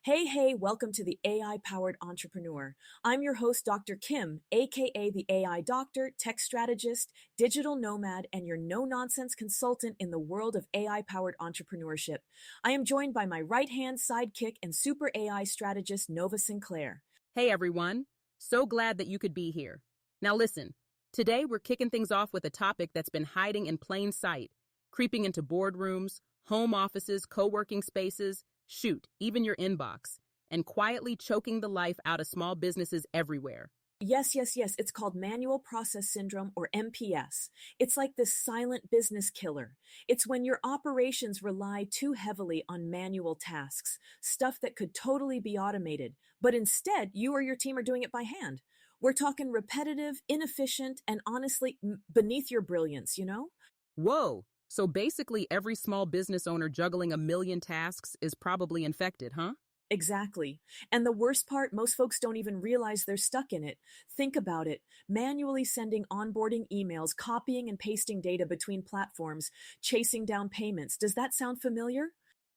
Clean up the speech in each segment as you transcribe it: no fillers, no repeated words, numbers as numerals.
Hey, welcome to the AI powered entrepreneur. I'm your host, Dr. Kim, AKA the AI doctor, tech strategist, digital nomad, and your no nonsense consultant in the world of AI powered entrepreneurship. I am joined by my right hand sidekick and super AI strategist, Nova Sinclair. Hey everyone, so glad that you could be here. Now listen, today we're kicking things off with a topic that's been hiding in plain sight, creeping into boardrooms, home offices, co-working spaces, shoot, even your inbox, and quietly choking the life out of small businesses everywhere. Yes. It's called manual process syndrome or MPS. It's like this silent business killer. It's when your operations rely too heavily on manual tasks, stuff that could totally be automated, but instead you or your team are doing it by hand. We're talking repetitive, inefficient, and honestly, beneath your brilliance, you know? Whoa, so basically every small business owner juggling a million tasks is probably infected, huh? Exactly. And the worst part, most folks don't even realize they're stuck in it. Think about it. Manually sending onboarding emails, copying and pasting data between platforms, chasing down payments. Does that sound familiar?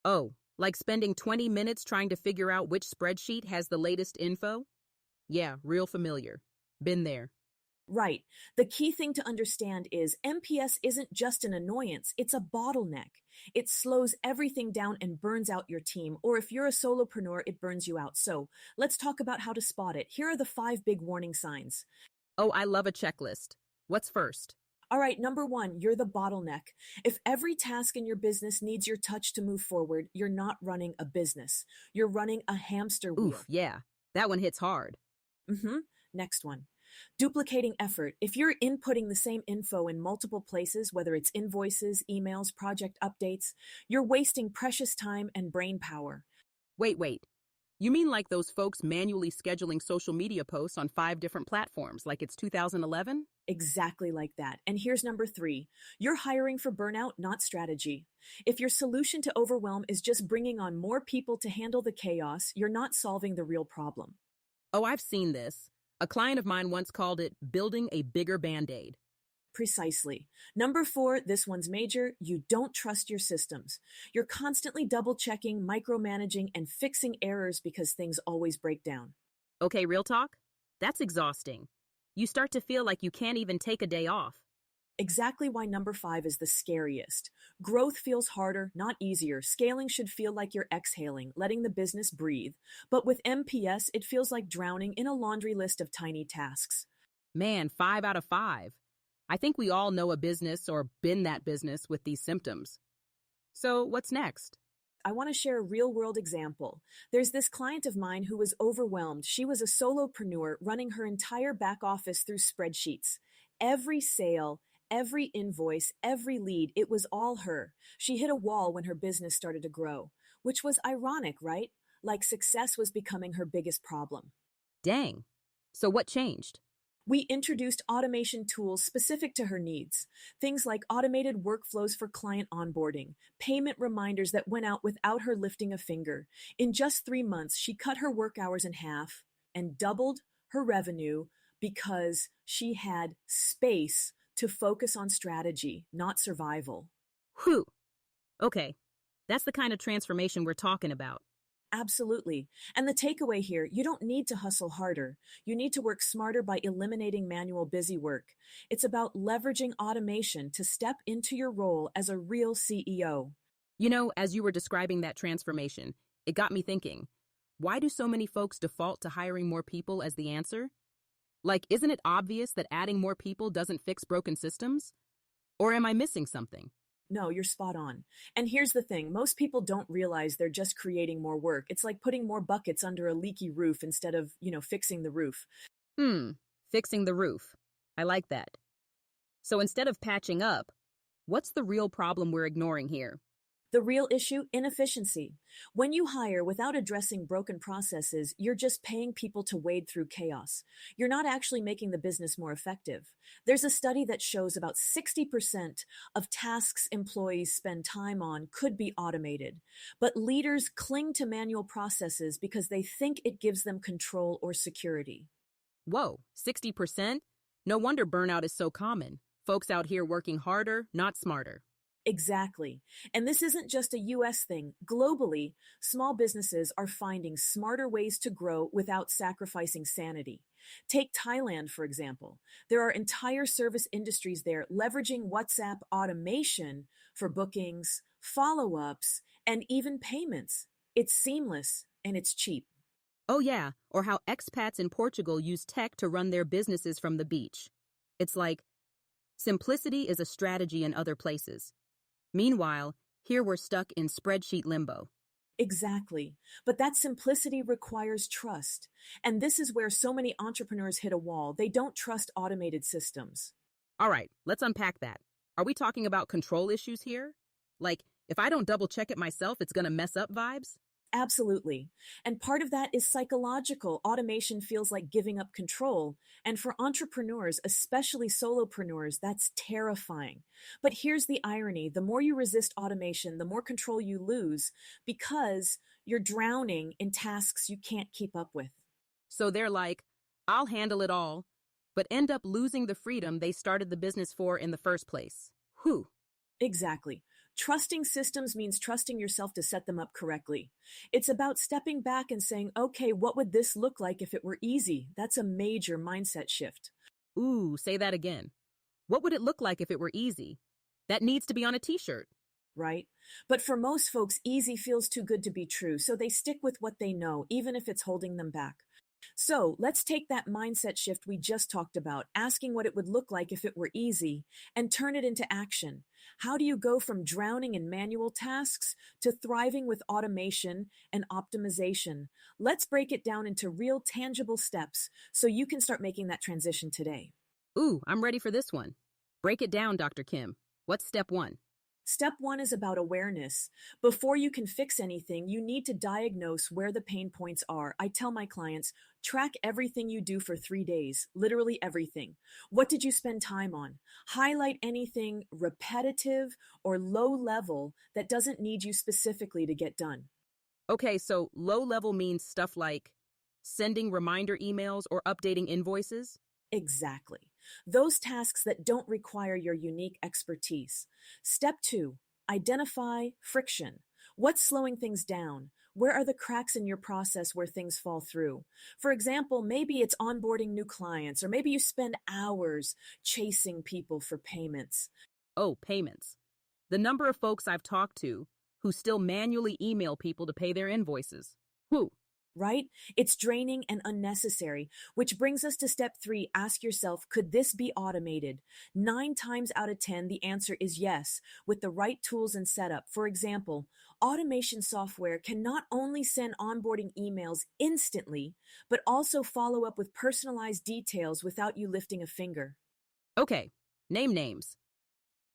Oh, like spending 20 minutes trying to figure out which spreadsheet has the latest info? Yeah, real familiar. Been there. Right. The key thing to understand is MPS isn't just an annoyance, it's a bottleneck. It slows everything down and burns out your team, or if you're a solopreneur, it burns you out. So let's talk about how to spot it. Here are the 5 big warning signs. Oh, I love a checklist. What's first? All right, number 1, you're the bottleneck. If every task in your business needs your touch to move forward, you're not running a business. You're running a hamster wheel. Oof, yeah, that one hits hard. Next one. Duplicating effort. If you're inputting the same info in multiple places, whether it's invoices, emails, project updates, you're wasting precious time and brain power. Wait. You mean like those folks manually scheduling social media posts on 5 different platforms, like it's 2011? Exactly like that. And here's number 3. You're hiring for burnout, not strategy. If your solution to overwhelm is just bringing on more people to handle the chaos, you're not solving the real problem. Oh, I've seen this. A client of mine once called it building a bigger Band-Aid. Precisely. Number 4, this one's major. You don't trust your systems. You're constantly double checking, micromanaging, and fixing errors because things always break down. Okay, real talk? That's exhausting. You start to feel like you can't even take a day off. Exactly why number 5 is the scariest. Growth feels harder, not easier. Scaling should feel like you're exhaling, letting the business breathe. But with MPS, it feels like drowning in a laundry list of tiny tasks. Man, 5 out of 5. I think we all know a business or been that business with these symptoms. So what's next? I want to share a real-world example. There's this client of mine who was overwhelmed. She was a solopreneur running her entire back office through spreadsheets. Every sale, every invoice, every lead, it was all her. She hit a wall when her business started to grow, which was ironic, right? Like success was becoming her biggest problem. Dang. So what changed? We introduced automation tools specific to her needs. Things like automated workflows for client onboarding, payment reminders that went out without her lifting a finger. In just 3 months, she cut her work hours in half and doubled her revenue because she had space to focus on strategy, not survival. Whew. Okay, that's the kind of transformation we're talking about. Absolutely. And the takeaway here, you don't need to hustle harder. You need to work smarter by eliminating manual busy work. It's about leveraging automation to step into your role as a real CEO. You know, as you were describing that transformation, it got me thinking, why do so many folks default to hiring more people as the answer? Like, isn't it obvious that adding more people doesn't fix broken systems? Or am I missing something? No, you're spot on. And here's the thing, most people don't realize they're just creating more work. It's like putting more buckets under a leaky roof instead of, fixing the roof. Fixing the roof. I like that. So instead of patching up, what's the real problem we're ignoring here? The real issue, inefficiency. When you hire without addressing broken processes, you're just paying people to wade through chaos. You're not actually making the business more effective. There's a study that shows about 60% of tasks employees spend time on could be automated. But leaders cling to manual processes because they think it gives them control or security. Whoa, 60%? No wonder burnout is so common. Folks out here working harder, not smarter. Exactly. And this isn't just a US thing. Globally, small businesses are finding smarter ways to grow without sacrificing sanity. Take Thailand, for example. There are entire service industries there leveraging WhatsApp automation for bookings, follow ups, and even payments. It's seamless and it's cheap. Oh, yeah, or how expats in Portugal use tech to run their businesses from the beach. It's like simplicity is a strategy in other places. Meanwhile, here we're stuck in spreadsheet limbo. Exactly. But that simplicity requires trust. And this is where so many entrepreneurs hit a wall. They don't trust automated systems. All right, let's unpack that. Are we talking about control issues here? Like, if I don't double check it myself, it's gonna mess up vibes? Absolutely. And part of that is psychological. Automation feels like giving up control. And for entrepreneurs, especially solopreneurs, that's terrifying. But here's the irony: the more you resist automation, the more control you lose because you're drowning in tasks you can't keep up with. So they're like, I'll handle it all, but end up losing the freedom they started the business for in the first place. Whew. Exactly. Trusting systems means trusting yourself to set them up correctly. It's about stepping back and saying, okay, what would this look like if it were easy? That's a major mindset shift, Ooh, say that again. What would it look like if it were easy? That needs to be on a t-shirt. right? But for most folks, easy feels too good to be true, so they stick with what they know, even if it's holding them back. So let's take that mindset shift we just talked about, asking what it would look like if it were easy, and turn it into action. How do you go from drowning in manual tasks to thriving with automation and optimization? Let's break it down into real tangible steps so you can start making that transition today. Ooh, I'm ready for this one. Break it down, Dr. Kim. What's step one? Step one is about awareness. Before you can fix anything, you need to diagnose where the pain points are. I tell my clients, track everything you do for 3 days, literally everything. What did you spend time on? Highlight anything repetitive or low level that doesn't need you specifically to get done. Okay, so low level means stuff like sending reminder emails or updating invoices? Exactly. Those tasks that don't require your unique expertise. Step two, identify friction. What's slowing things down? Where are the cracks in your process where things fall through? For example, maybe it's onboarding new clients, or maybe you spend hours chasing people for payments. Oh, payments. The number of folks I've talked to who still manually email people to pay their invoices. Whew. Right? It's draining and unnecessary, which brings us to step three. Ask yourself, could this be automated? 9 times out of 10, the answer is yes, with the right tools and setup. For example, automation software can not only send onboarding emails instantly, but also follow up with personalized details without you lifting a finger. Okay, name names.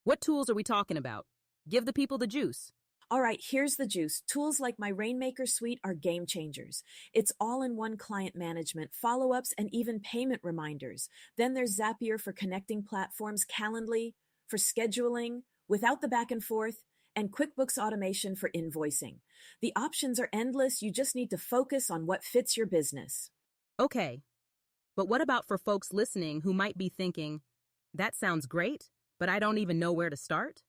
What tools are we talking about? Give the people the juice. All right, here's the juice. Tools like my Rainmaker suite are game changers. It's all in one client management, follow ups, and even payment reminders. Then there's Zapier for connecting platforms, Calendly for scheduling without the back and forth, and QuickBooks automation for invoicing. The options are endless. You just need to focus on what fits your business. Okay, but what about for folks listening who might be thinking, that sounds great, but I don't even know where to start?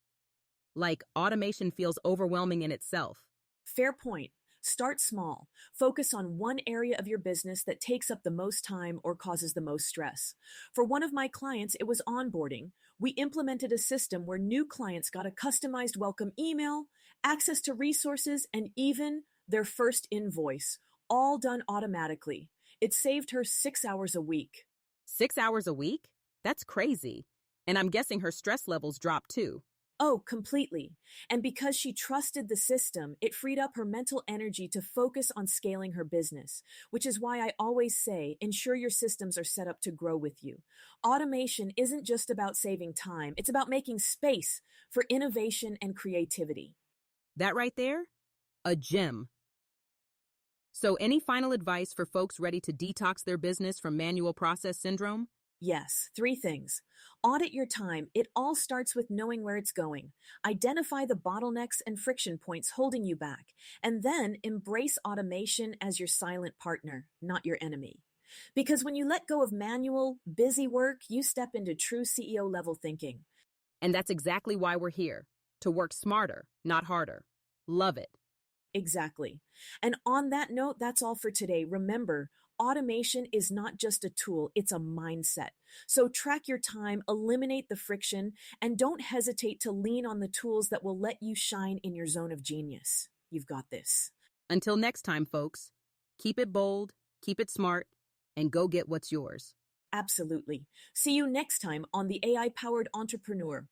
Like automation feels overwhelming in itself. Fair point. Start small. Focus on one area of your business that takes up the most time or causes the most stress. For one of my clients, it was onboarding. We implemented a system where new clients got a customized welcome email, access to resources, and even their first invoice, all done automatically. It saved her 6 hours a week. 6 hours a week? That's crazy. And I'm guessing her stress levels dropped too. Oh, completely. And because she trusted the system, it freed up her mental energy to focus on scaling her business, which is why I always say, ensure your systems are set up to grow with you. Automation isn't just about saving time, it's about making space for innovation and creativity. That right there? A gem. So, any final advice for folks ready to detox their business from manual process syndrome? Yes, 3 things. Audit your time. It all starts with knowing where it's going. Identify the bottlenecks and friction points holding you back. And then embrace automation as your silent partner, not your enemy. Because when you let go of manual, busy work, you step into true CEO level thinking. And that's exactly why we're here, to work smarter, not harder. Love it. Exactly. And on that note, that's all for today. Remember, automation is not just a tool, it's a mindset. So track your time, eliminate the friction, and don't hesitate to lean on the tools that will let you shine in your zone of genius. You've got this. Until next time, folks, keep it bold, keep it smart, and go get what's yours. Absolutely. See you next time on the AI Powered Entrepreneur.